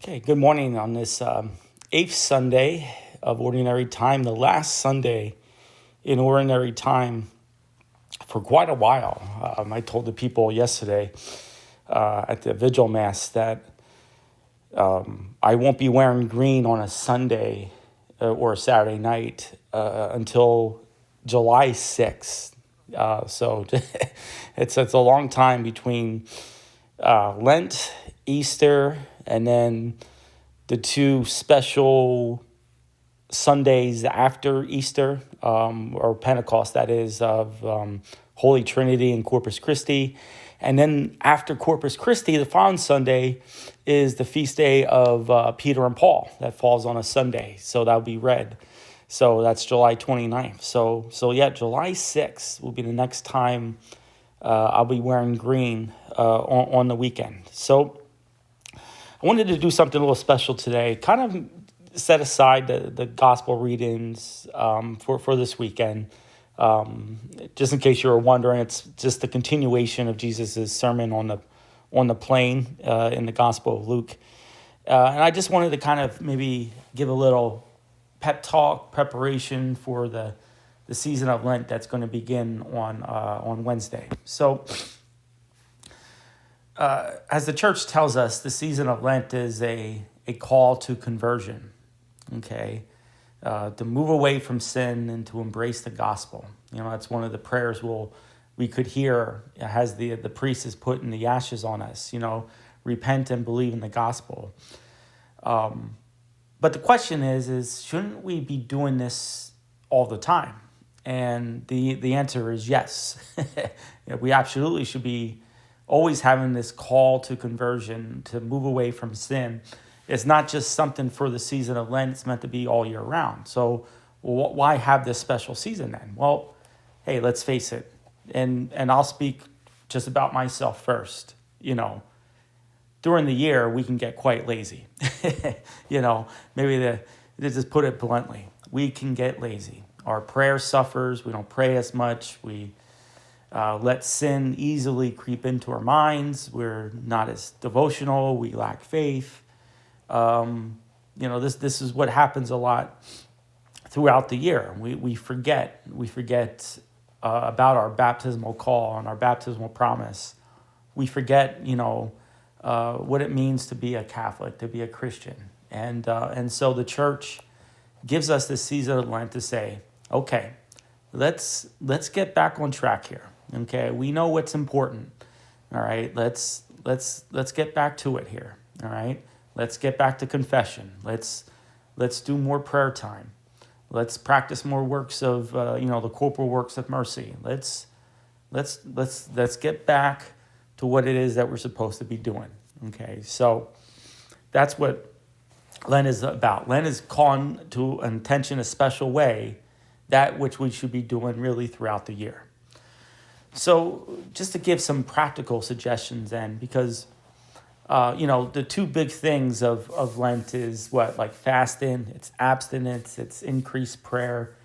Okay, good morning on this eighth Sunday of Ordinary Time, the last Sunday in Ordinary Time for quite a while. I told the people yesterday at the Vigil Mass that I won't be wearing green on a Sunday or a Saturday night until July 6th. So it's a long time between Lent, Easter, and then the two special Sundays after Easter, or Pentecost, that is, of Holy Trinity and Corpus Christi. And then after Corpus Christi, the following Sunday is the feast day of Peter and Paul. That falls on a Sunday, so that'll be red. So that's July 29th. So yeah, July 6th will be the next time I'll be wearing green on the weekend. So I wanted to do something a little special today, kind of set aside the gospel readings for this weekend. Just in case you were wondering, it's just the continuation of Jesus' sermon on the plain in the Gospel of Luke. And I just wanted to kind of maybe give a little pep talk, preparation for the season of Lent that's going to begin on Wednesday. So as the church tells us, the season of Lent is a call to conversion, okay? To move away from sin and to embrace the gospel. You know, that's one of the prayers we could hear as the priest is putting the ashes on us, repent and believe in the gospel. But the question is shouldn't we be doing this all the time? And the answer is yes. We absolutely should be always having this call to conversion, to move away from sin. It's not just something for the season of Lent. It's meant to be all year round. So why have this special season then? Well, hey, let's face it. And I'll speak just about myself first. During the year, we can get quite lazy. Maybe to just put it bluntly, we can get lazy. Our prayer suffers. We don't pray as much. We let sin easily creep into our minds. We're not as devotional. We lack faith. This is what happens a lot throughout the year. We forget about our baptismal call and our baptismal promise. We forget, what it means to be a Catholic, to be a Christian, and so the church gives us this season of Lent to say, okay, let's get back on track here. Okay, we know what's important. All right, let's get back to it here. All right. Let's get back to confession. Let's do more prayer time. Let's practice more works of the corporal works of mercy. Let's get back to what it is that we're supposed to be doing. Okay, so that's what Lent is about. Lent is calling to attention a special way that which we should be doing really throughout the year. So just to give some practical suggestions then, because the two big things of Lent is like fasting, it's abstinence, it's increased prayer,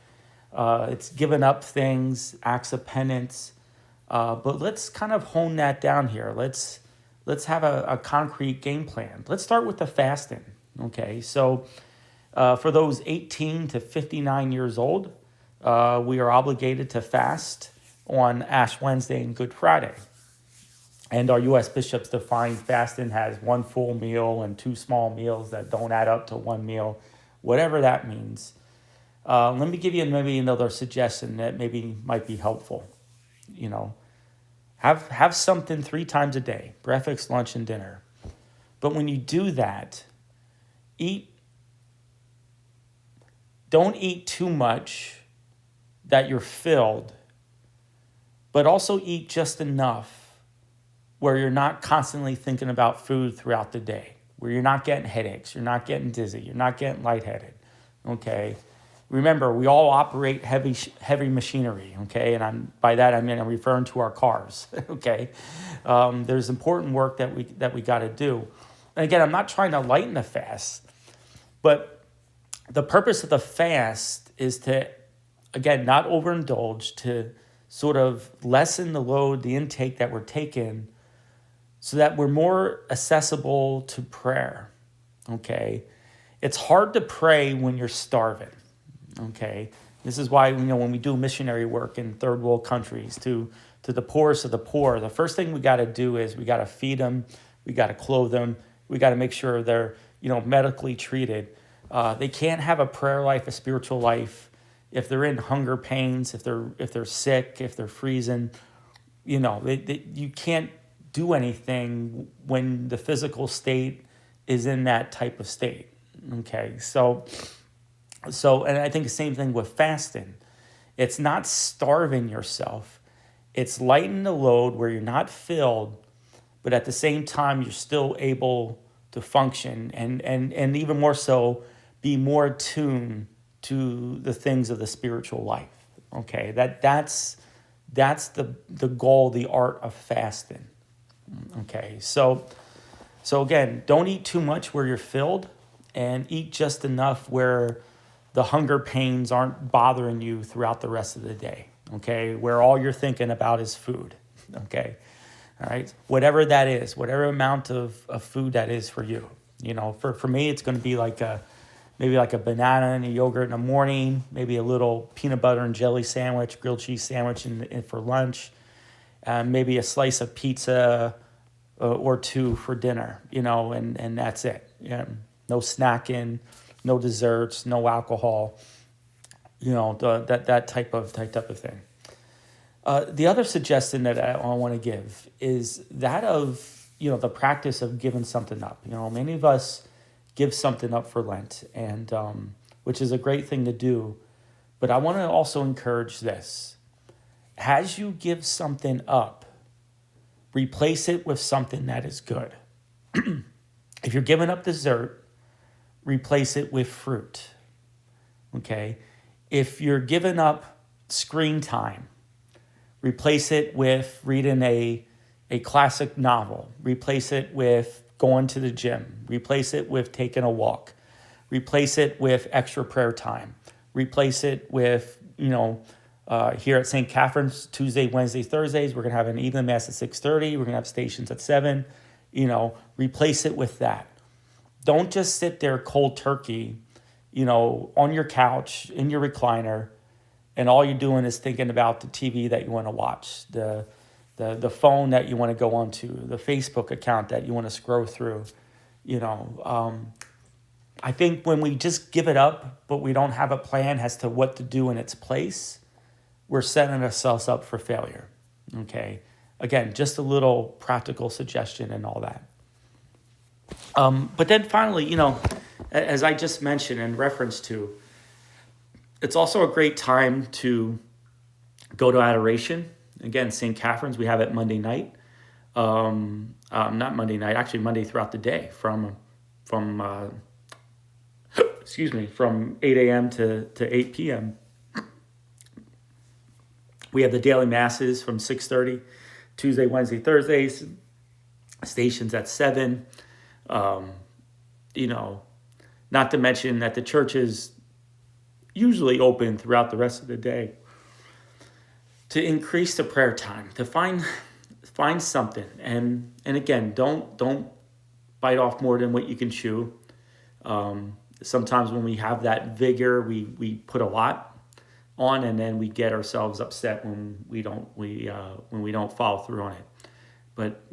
it's giving up things, acts of penance. But let's kind of hone that down here. Let's have a concrete game plan. Let's start with the fasting. Okay, so for those 18 to 59 years old, we are obligated to fast on Ash Wednesday and Good Friday. And our U.S. bishops define fasting as one full meal and two small meals that don't add up to one meal, whatever that means. Let me give you maybe another suggestion that maybe might be helpful. Have something 3 times a day, breakfast, lunch, and dinner. But when you do that, don't eat too much that you're filled, but also eat just enough where you're not constantly thinking about food throughout the day, where you're not getting headaches, you're not getting dizzy, you're not getting lightheaded, okay? Remember, we all operate heavy machinery, okay? And by that, I'm referring to our cars, okay? There's important work that we got to do. And again, I'm not trying to lighten the fast, but the purpose of the fast is to, again, not overindulge, to sort of lessen the load, the intake that we're taking, so that we're more accessible to prayer. okay? It's hard to pray when you're starving, okay? This is why, when we do missionary work in third world countries to the poorest of the poor, the first thing we got to do is we got to feed them, we got to clothe them, we got to make sure they're, medically treated. They can't have a prayer life, a spiritual life, if they're in hunger pains, if they're sick, if they're freezing. You can't do anything when the physical state is in that type of state. Okay, so, and I think the same thing with fasting. It's not starving yourself. It's lighten the load where you're not filled, but at the same time, you're still able to function and even more so, be more attuned to the things of the spiritual life. Okay, that's the goal, the art of fasting. Okay, so again, don't eat too much where you're filled, and eat just enough where the hunger pains aren't bothering you throughout the rest of the day. Okay, where all you're thinking about is food. Okay, all right, whatever that is, whatever amount of food that is for you. For me, it's going to be maybe like a banana and a yogurt in the morning, maybe a little peanut butter and jelly sandwich, grilled cheese sandwich for lunch, maybe a slice of pizza or two for dinner, and that's it. No snacking, no desserts, no alcohol, that type of thing. The other suggestion that I want to give is that of, the practice of giving something up. Many of us give something up for Lent, and which is a great thing to do. But I want to also encourage this. As you give something up, replace it with something that is good. If you're giving up dessert, replace it with fruit. Okay? If you're giving up screen time, replace it with reading a classic novel. Replace it with going to the gym. Replace it with taking a walk. Replace it with extra prayer time. Replace it with, here at St. Catherine's, Tuesday, Wednesday, Thursdays, we're going to have an evening mass at 6:30. We're going to have stations at 7. Replace it with that. Don't just sit there cold turkey, on your couch, in your recliner, and all you're doing is thinking about the TV that you want to watch, the phone that you want to go onto, the Facebook account that you want to scroll through. I think when we just give it up, but we don't have a plan as to what to do in its place, we're setting ourselves up for failure. Okay. Again, just a little practical suggestion and all that. But then finally, as I just mentioned in reference to, it's also a great time to go to adoration. Again, St. Catherine's, we have it Monday night. Not Monday night, actually Monday throughout the day from 8 a.m. to 8 p.m. We have the daily masses from 6:30, Tuesday, Wednesday, Thursdays, stations at 7. Not to mention that the church is usually open throughout the rest of the day. To increase the prayer time, to find something, and again, don't bite off more than what you can chew. Sometimes when we have that vigor, we put a lot on, and then we get ourselves upset when we don't follow through on it. But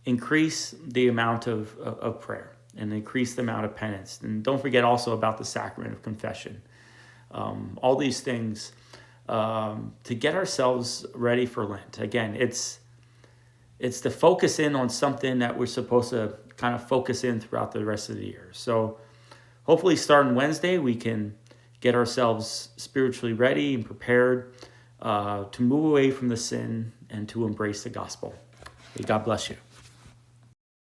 increase the amount of prayer and increase the amount of penance, and don't forget also about the sacrament of confession. All these things. To get ourselves ready for Lent. Again, it's to focus in on something that we're supposed to kind of focus in throughout the rest of the year. So hopefully starting Wednesday, we can get ourselves spiritually ready and prepared to move away from the sin and to embrace the gospel. May God bless you.